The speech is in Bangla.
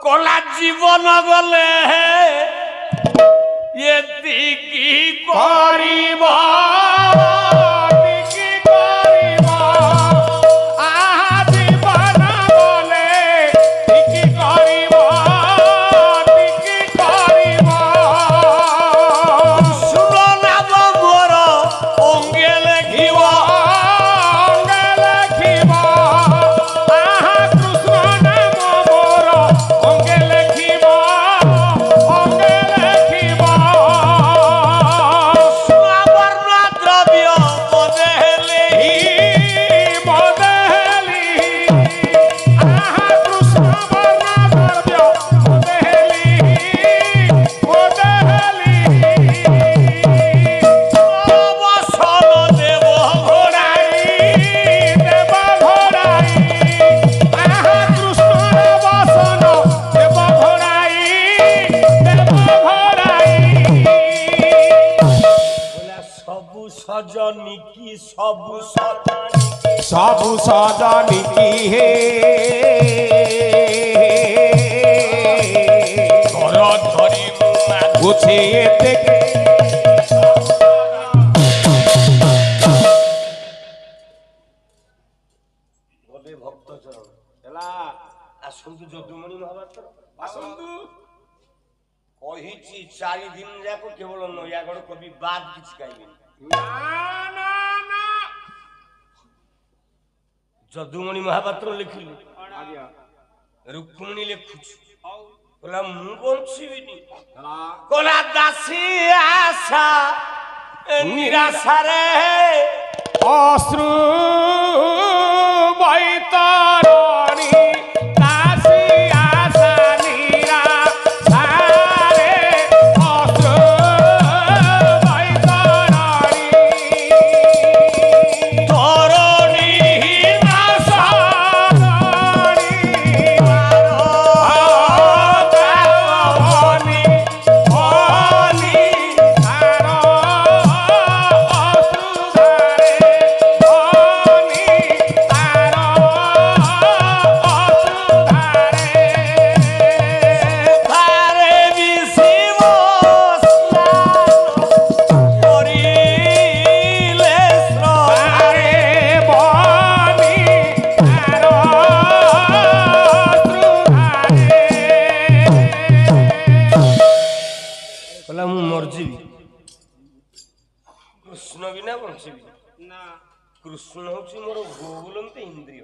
কলা জীবন গলে এতিকি করিব सबु सजनी की हे घर धरी बुझे देखे भक्त चरण आसतु যদুমণি মহাপাত্র आसतु कही 4 दिन जाक केवल नयागढ़ कवि बाद किसी गाइबे যদুমণি মহাপাত্র লিখিলে রুক্মিণী লেখুছি কলা মু বঞ্চিবিনি কলা দাসী আশা নিরাশারে অশ্রু বৈতরণী দাসী আশা নিরাশারে অশ্রু বৈতরণী তরণী कृष्ण बिना बंचबी ना कृष्ण हूँ मोर गोलंत इंद्रिय